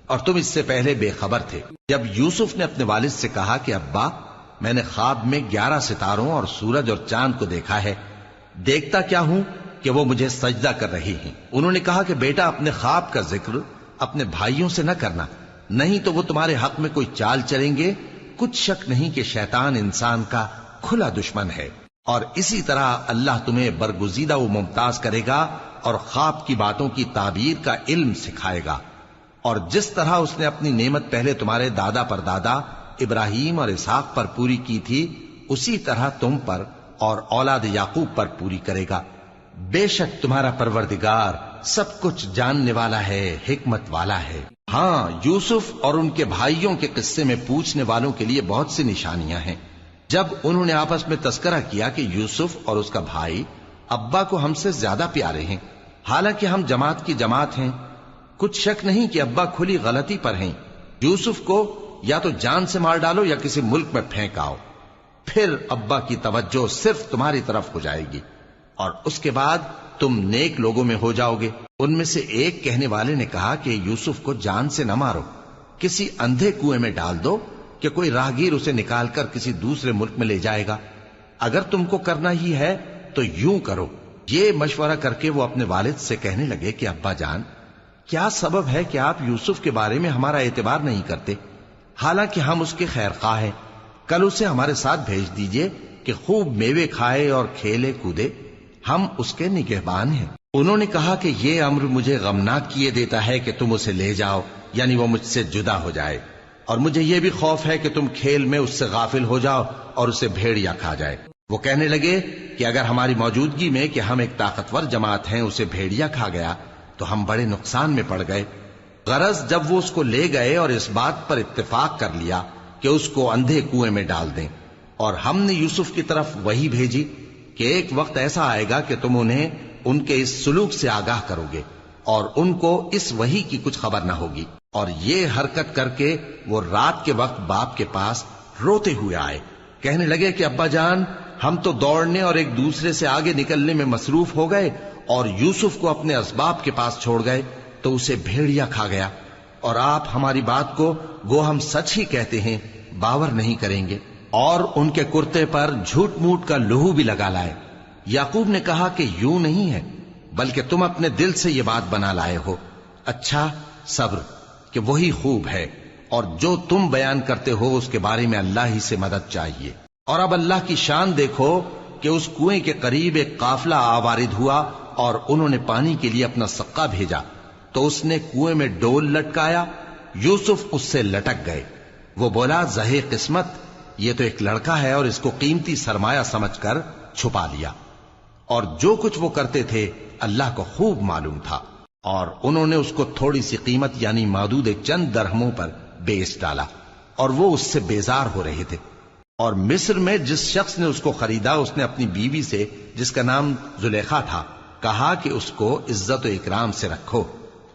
اور تم اس سے پہلے بے خبر تھے۔ جب یوسف نے اپنے والد سے کہا کہ ابا، میں نے خواب میں 11 ستاروں اور سورج اور چاند کو دیکھا ہے، دیکھتا کیا ہوں کہ وہ مجھے سجدہ کر رہی ہیں۔ انہوں نے کہا کہ بیٹا، اپنے خواب کا ذکر اپنے بھائیوں سے نہ کرنا، نہیں تو وہ تمہارے حق میں کوئی چال چلیں گے۔ کچھ شک نہیں کہ شیطان انسان کا کھلا دشمن ہے، اور اسی طرح اللہ تمہیں برگزیدہ و ممتاز کرے گا اور خواب کی باتوں کی تعبیر کا علم سکھائے گا، اور جس طرح اس نے اپنی نعمت پہلے تمہارے دادا پر دادا ابراہیم اور اسحاق پر پوری کی تھی، اسی طرح تم پر اور اولاد یعقوب پر پوری کرے گا۔ بے شک تمہارا پروردگار سب کچھ جاننے والا ہے، حکمت والا ہے۔ ہاں، یوسف اور ان کے بھائیوں کے قصے میں پوچھنے والوں کے لیے بہت سی نشانیاں ہیں۔ جب انہوں نے آپس میں تذکرہ کیا کہ یوسف اور اس کا بھائی ابا کو ہم سے زیادہ پیارے ہیں، حالانکہ ہم جماعت کی جماعت ہیں، کچھ شک نہیں کہ ابا کھلی غلطی پر ہیں۔ یوسف کو یا تو جان سے مار ڈالو یا کسی ملک میں پھینک آؤ، پھر ابا کی توجہ صرف تمہاری طرف ہو جائے گی، اور اس کے بعد تم نیک لوگوں میں ہو جاؤ گے۔ ان میں سے ایک کہنے والے نے کہا کہ یوسف کو جان سے نہ مارو، کسی اندھے کنویں میں ڈال دو کہ کوئی راہگیر اسے نکال کر کسی دوسرے ملک میں لے جائے گا۔ اگر تم کو کرنا ہی ہے تو یوں کرو۔ یہ مشورہ کر کے وہ اپنے والد سے کہنے لگے کہ ابا جان، کیا سبب ہے کہ آپ یوسف کے بارے میں ہمارا اعتبار نہیں کرتے؟ حالانکہ ہم اس کے خیر خواہ ہیں، کل اسے ہمارے ساتھ بھیج دیجئے کہ خوب میوے کھائے اور کھیلے کودے، ہم اس کے نگہبان ہیں۔ انہوں نے کہا کہ یہ امر مجھے غمناک کیے دیتا ہے کہ تم اسے لے جاؤ، یعنی وہ مجھ سے جدا ہو جائے، اور مجھے یہ بھی خوف ہے کہ تم کھیل میں اس سے غافل ہو جاؤ اور اسے بھیڑیا کھا جائے۔ وہ کہنے لگے کہ اگر ہماری موجودگی میں کہ ہم ایک طاقتور جماعت ہیں اسے بھیڑیا کھا گیا تو ہم بڑے نقصان میں پڑ گئے۔ غرض جب وہ اس کو لے گئے اور اس بات پر اتفاق کر لیا کہ اس کو اندھے کنویں میں ڈال دیں، اور ہم نے یوسف کی طرف وحی بھیجی کہ ایک وقت ایسا آئے گا کہ تم انہیں ان کے اس سلوک سے آگاہ کرو گے، اور ان کو اس وحی کی کچھ خبر نہ ہوگی۔ اور یہ حرکت کر کے وہ رات کے وقت باپ کے پاس روتے ہوئے آئے، کہنے لگے کہ ابا جان، ہم تو دوڑنے اور ایک دوسرے سے آگے نکلنے میں مصروف ہو گئے اور یوسف کو اپنے اسباب کے پاس چھوڑ گئے تو اسے بھیڑیا کھا گیا، اور آپ ہماری بات کو گو ہم سچ ہی کہتے ہیں باور نہیں کریں گے۔ اور ان کے کرتے پر جھوٹ موٹ کا لہو بھی لگا لائے۔ یعقوب نے کہا کہ یوں نہیں ہے، بلکہ تم اپنے دل سے یہ بات بنا لائے ہو۔ اچھا، صبر کہ وہی خوب ہے، اور جو تم بیان کرتے ہو اس کے بارے میں اللہ ہی سے مدد چاہیے۔ اور اب اللہ کی شان دیکھو کہ اس کنویں کے قریب ایک قافلہ آوارد ہوا اور انہوں نے پانی کے لیے اپنا سقا بھیجا، تو اس نے کنویں میں ڈول لٹکایا، یوسف اس سے لٹک گئے۔ وہ بولا، زہے قسمت، یہ تو ایک لڑکا ہے، اور اس کو قیمتی سرمایہ سمجھ کر چھپا لیا۔ اور جو کچھ وہ کرتے تھے اللہ کو خوب معلوم تھا، اور انہوں نے اس کو تھوڑی سی قیمت یعنی مادود چند درہموں پر بیچ ڈالا، اور وہ اس سے بیزار ہو رہے تھے۔ اور مصر میں جس شخص نے اس کو خریدا اس نے اپنی بیوی سے جس کا نام زلیخا تھا کہا کہ اس کو عزت و اکرام سے رکھو،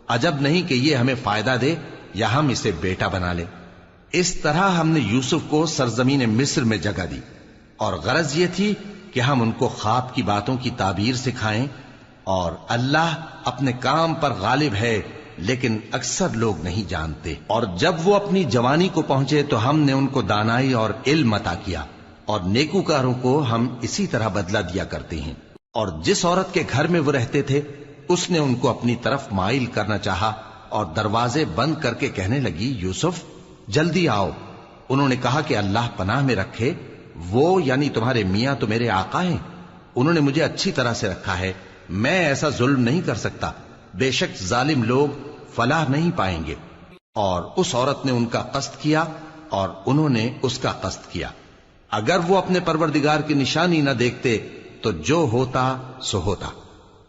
عجب نہیں کہ یہ ہمیں فائدہ دے یا ہم اسے بیٹا بنا لیں۔ اس طرح ہم نے یوسف کو سرزمین مصر میں جگہ دی، اور غرض یہ تھی کہ ہم ان کو خواب کی باتوں کی تعبیر سکھائیں، اور اللہ اپنے کام پر غالب ہے لیکن اکثر لوگ نہیں جانتے۔ اور جب وہ اپنی جوانی کو پہنچے تو ہم نے ان کو دانائی اور علم عطا کیا، اور نیکوکاروں کو ہم اسی طرح بدلہ دیا کرتے ہیں۔ اور جس عورت کے گھر میں وہ رہتے تھے اس نے ان کو اپنی طرف مائل کرنا چاہا، اور دروازے بند کر کے کہنے لگی، یوسف جلدی آؤ۔ انہوں نے کہا کہ اللہ پناہ میں رکھے، وہ یعنی تمہارے میاں تو میرے آقا ہیں، انہوں نے مجھے اچھی طرح سے رکھا ہے، میں ایسا ظلم نہیں کر سکتا، بے شک ظالم لوگ فلاح نہیں پائیں گے۔ اور اس عورت نے ان کا قصد کیا اور انہوں نے اس کا قصد کیا۔ اگر وہ اپنے پروردگار کی نشانی نہ دیکھتے تو جو ہوتا سو ہوتا۔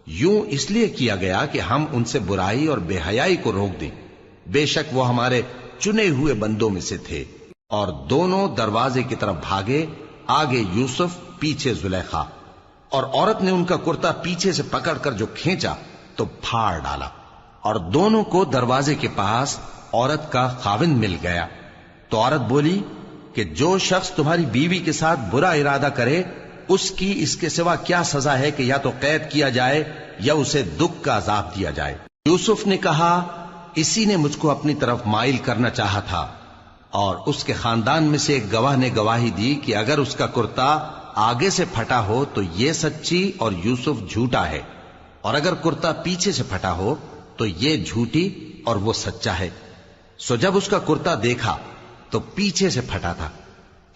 یوں اس لیے کیا گیا کہ ہم ان سے برائی اور بے حیائی کو روک دیں، بے شک وہ ہمارے چنے ہوئے بندوں میں سے تھے۔ اور دونوں دروازے کی طرف بھاگے، آگے یوسف پیچھے زلیخا، اور عورت نے ان کا کرتا پیچھے سے پکڑ کر جو کھینچا تو پھاڑ ڈالا، اور دونوں کو دروازے کے پاس عورت کا خاوند مل گیا۔ تو عورت بولی کہ جو شخص تمہاری بیوی کے ساتھ برا ارادہ کرے اس کی اس کے سوا کیا سزا ہے کہ یا تو قید کیا جائے یا اسے دکھ کا عذاب دیا جائے۔ یوسف نے کہا اسی نے مجھ کو اپنی طرف مائل کرنا چاہا تھا، اور اس کے خاندان میں سے ایک گواہ نے گواہی دی کہ اگر اس کا کرتا آگے سے پھٹا ہو تو یہ سچی اور یوسف جھوٹا ہے، اور اگر کرتا پیچھے سے پھٹا ہو تو یہ جھوٹی اور وہ سچا ہے۔ سو جب اس کا کرتا دیکھا تو پیچھے سے پھٹا تھا،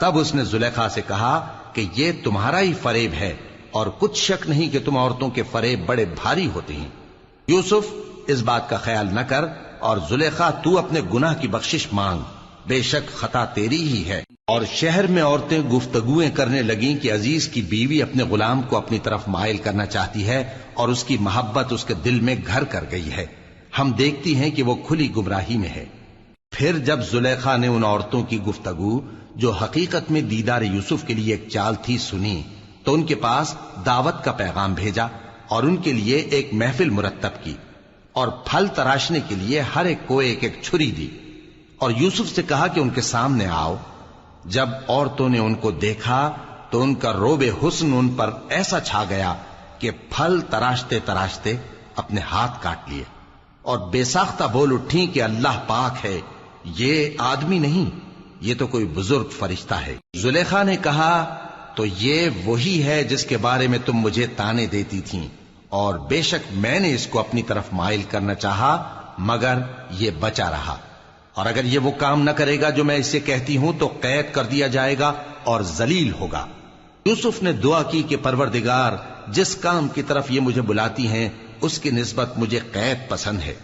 تب اس نے زلیخا سے کہا کہ یہ تمہارا ہی فریب ہے، اور کچھ شک نہیں کہ تم عورتوں کے فریب بڑے بھاری ہوتے ہیں۔ یوسف اس بات کا خیال نہ کر، اور زلیخا تو اپنے گناہ کی بخشش مانگ، بے شک خطا تیری ہی ہے۔ اور شہر میں عورتیں گفتگویں کرنے لگیں کہ عزیز کی بیوی اپنے غلام کو اپنی طرف مائل کرنا چاہتی ہے، اور اس کی محبت اس کے دل میں گھر کر گئی ہے، ہم دیکھتی ہیں کہ وہ کھلی گمراہی میں ہے۔ پھر جب زلیخا نے ان عورتوں کی گفتگو جو حقیقت میں دیدار یوسف کے لیے ایک چال تھی سنی، تو ان کے پاس دعوت کا پیغام بھیجا، اور ان کے لیے ایک محفل مرتب کی، اور پھل تراشنے کے لیے ہر ایک کو ایک ایک چھری دی، اور یوسف سے کہا کہ ان کے سامنے آؤ۔ جب عورتوں نے ان کو دیکھا تو ان کا روب حسن ان پر ایسا چھا گیا کہ پھل تراشتے تراشتے اپنے ہاتھ کاٹ لیے، اور بے ساختہ بول اٹھیں کہ اللہ پاک ہے، یہ آدمی نہیں، یہ تو کوئی بزرگ فرشتہ ہے۔ زلیخا نے کہا تو یہ وہی ہے جس کے بارے میں تم مجھے تانے دیتی تھیں، اور بے شک میں نے اس کو اپنی طرف مائل کرنا چاہا مگر یہ بچا رہا، اور اگر یہ وہ کام نہ کرے گا جو میں اسے کہتی ہوں تو قید کر دیا جائے گا اور ذلیل ہوگا۔ یوسف نے دعا کی کہ پروردگار جس کام کی طرف یہ مجھے بلاتی ہیں اس کی نسبت مجھے قید پسند ہے،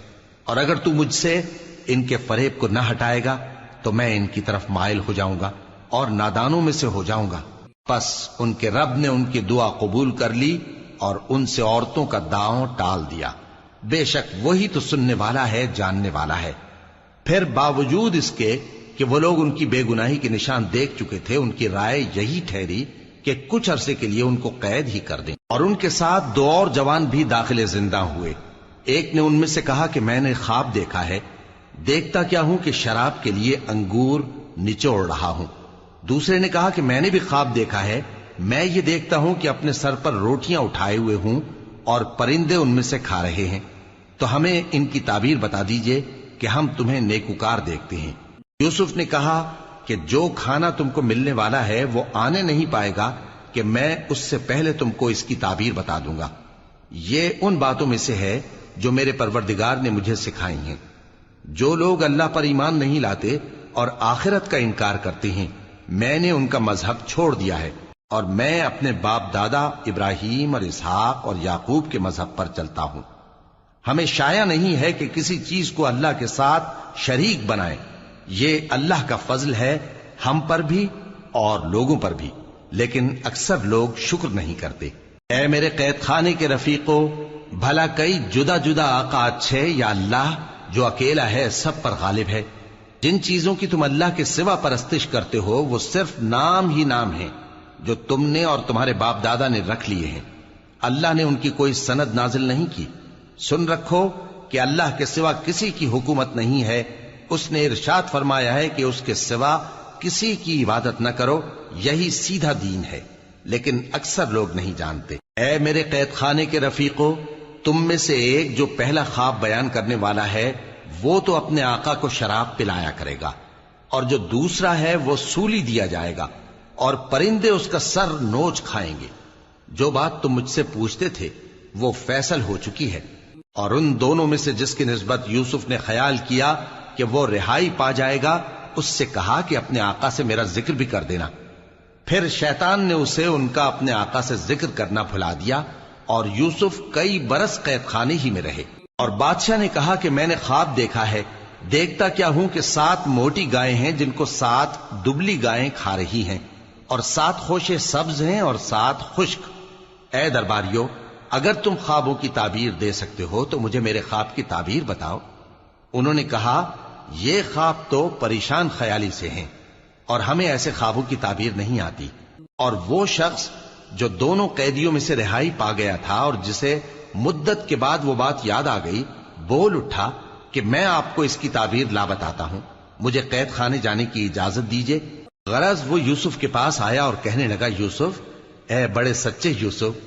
اور اگر تو مجھ سے ان کے فریب کو نہ ہٹائے گا تو میں ان کی طرف مائل ہو جاؤں گا اور نادانوں میں سے ہو جاؤں گا۔ پس ان کے رب نے ان کی دعا قبول کر لی اور ان سے عورتوں کا داؤں ٹال دیا، بے شک وہی تو سننے والا ہے، جاننے والا ہے۔ پھر باوجود اس کے کہ وہ لوگ ان کی بے گناہی کے نشان دیکھ چکے تھے، ان کی رائے یہی ٹھہری کہ کچھ عرصے کے لیے ان کو قید ہی کر دیں، اور ان کے ساتھ دو اور جوان بھی داخل زندہ ہوئے۔ ایک نے ان میں سے کہا کہ میں نے خواب دیکھا ہے، دیکھتا کیا ہوں کہ شراب کے لیے انگور نچوڑ رہا ہوں۔ دوسرے نے کہا کہ میں نے بھی خواب دیکھا ہے، میں یہ دیکھتا ہوں کہ اپنے سر پر روٹیاں اٹھائے ہوئے ہوں اور پرندے ان میں سے کھا رہے ہیں، تو ہمیں ان کی تعبیر بتا دیجئے کہ ہم تمہیں نیکوکار دیکھتے ہیں۔ یوسف نے کہا کہ جو کھانا تم کو ملنے والا ہے وہ آنے نہیں پائے گا کہ میں اس سے پہلے تم کو اس کی تعبیر بتا دوں گا۔ یہ ان باتوں میں سے ہے جو میرے پروردگار نے مجھے سکھائی ہیں۔ جو لوگ اللہ پر ایمان نہیں لاتے اور آخرت کا انکار کرتے ہیں، میں نے ان کا مذہب چھوڑ دیا ہے، اور میں اپنے باپ دادا ابراہیم اور اسحاق اور یعقوب کے مذہب پر چلتا ہوں۔ ہمیں شایع نہیں ہے کہ کسی چیز کو اللہ کے ساتھ شریک بنائیں، یہ اللہ کا فضل ہے ہم پر بھی اور لوگوں پر بھی، لیکن اکثر لوگ شکر نہیں کرتے۔ اے میرے قید خانے کے رفیقو، بھلا کئی جدا جدا آقا اچھے یا اللہ جو اکیلا ہے سب پر غالب ہے؟ جن چیزوں کی تم اللہ کے سوا پرستش کرتے ہو وہ صرف نام ہی نام ہیں جو تم نے اور تمہارے باپ دادا نے رکھ لیے ہیں، اللہ نے ان کی کوئی سند نازل نہیں کی۔ سن رکھو کہ اللہ کے سوا کسی کی حکومت نہیں ہے، اس نے ارشاد فرمایا ہے کہ اس کے سوا کسی کی عبادت نہ کرو، یہی سیدھا دین ہے، لیکن اکثر لوگ نہیں جانتے۔ اے میرے قید خانے کے رفیقو، تم میں سے ایک جو پہلا خواب بیان کرنے والا ہے وہ تو اپنے آقا کو شراب پلایا کرے گا، اور جو دوسرا ہے وہ سولی دیا جائے گا، اور پرندے اس کا سر نوچ کھائیں گے۔ جو بات تم مجھ سے پوچھتے تھے وہ فیصل ہو چکی ہے، اور ان دونوں میں سے جس کی نسبت یوسف نے خیال کیا کہ وہ رہائی پا جائے گا، اس سے کہا کہ اپنے آقا سے میرا ذکر بھی کر دینا۔ پھر شیطان نے اسے ان کا اپنے آقا سے ذکر کرنا بھلا دیا، اور یوسف کئی برس قید خانے ہی میں رہے۔ اور بادشاہ نے کہا کہ میں نے خواب دیکھا ہے، دیکھتا کیا ہوں کہ 7 موٹی گائیں ہیں جن کو 7 دبلی گائیں کھا رہی ہیں، اور 7 خوشے سبز ہیں اور 7 خشک۔ اے درباریو، اگر تم خوابوں کی تعبیر دے سکتے ہو تو مجھے میرے خواب کی تعبیر بتاؤ۔ انہوں نے کہا، یہ خواب تو پریشان خیالی سے ہیں اور ہمیں ایسے خوابوں کی تعبیر نہیں آتی۔ اور وہ شخص جو دونوں قیدیوں میں سے رہائی پا گیا تھا اور جسے مدت کے بعد وہ بات یاد آ گئی، بول اٹھا کہ میں آپ کو اس کی تعبیر لا بتاتا ہوں، مجھے قید خانے جانے کی اجازت دیجیے۔ غرض وہ یوسف کے پاس آیا اور کہنے لگا، یوسف، اے بڑے سچے یوسف،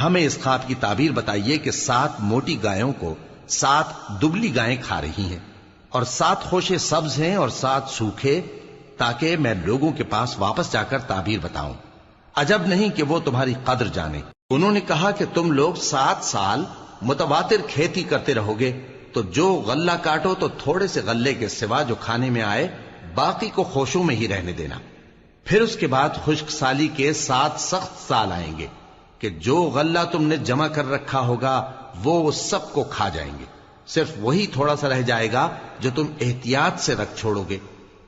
ہمیں اس خواب کی تعبیر بتائیے کہ 7 موٹی گایوں کو 7 دبلی گائیں کھا رہی ہیں اور 7 خوشے سبز ہیں اور 7 سوکھے، تاکہ میں لوگوں کے پاس واپس جا کر تعبیر بتاؤں۔ عجب نہیں کہ وہ تمہاری قدر جانے۔ انہوں نے کہا کہ تم لوگ 7 سال متواتر کھیتی کرتے رہو گے، تو جو غلہ کاٹو تو تھوڑے سے غلے کے سوا جو کھانے میں آئے باقی کو خوشوں میں ہی رہنے دینا۔ پھر اس کے بعد خشک سالی کے 7 سخت سال آئیں گے کہ جو غلہ تم نے جمع کر رکھا ہوگا وہ سب کو کھا جائیں گے، صرف وہی تھوڑا سا رہ جائے گا جو تم احتیاط سے رکھ چھوڑو گے۔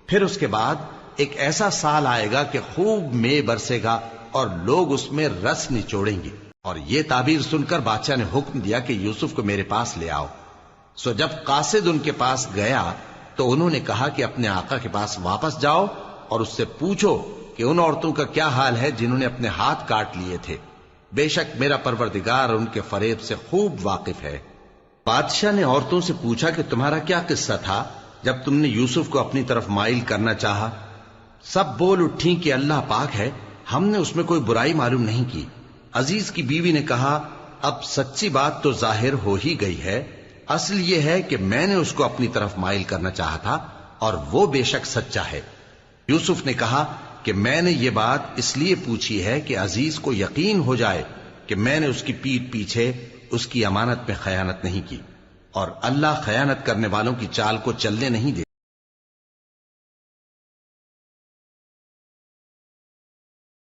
پھر اس کے بعد ایک ایسا سال آئے گا کہ خوب مے برسے گا اور لوگ اس میں رس نچوڑیں گے۔ اور یہ تعبیر سن کر بادشاہ نے حکم دیا کہ یوسف کو میرے پاس لے آؤ۔ سو جب قاصد ان کے پاس گیا تو انہوں نے کہا کہ اپنے آقا کے پاس واپس جاؤ اور اس سے پوچھو کہ ان عورتوں کا کیا حال ہے جنہوں نے اپنے ہاتھ کاٹ لیے تھے، بے شک میرا پروردگار ان کے فریب سے خوب واقف ہے۔ بادشاہ نے عورتوں سے پوچھا کہ تمہارا کیا قصہ تھا جب تم نے یوسف کو اپنی طرف مائل کرنا چاہا؟ سب بول اٹھیں کہ اللہ پاک ہے، ہم نے اس میں کوئی برائی معلوم نہیں کی۔ عزیز کی بیوی نے کہا، اب سچی بات تو ظاہر ہو ہی گئی ہے، اصل یہ ہے کہ میں نے اس کو اپنی طرف مائل کرنا چاہا تھا اور وہ بے شک سچا ہے۔ یوسف نے کہا کہ میں نے یہ بات اس لیے پوچھی ہے کہ عزیز کو یقین ہو جائے کہ میں نے اس کی پیٹھ پیچھے اس کی امانت میں خیانت نہیں کی، اور اللہ خیانت کرنے والوں کی چال کو چلنے نہیں دے۔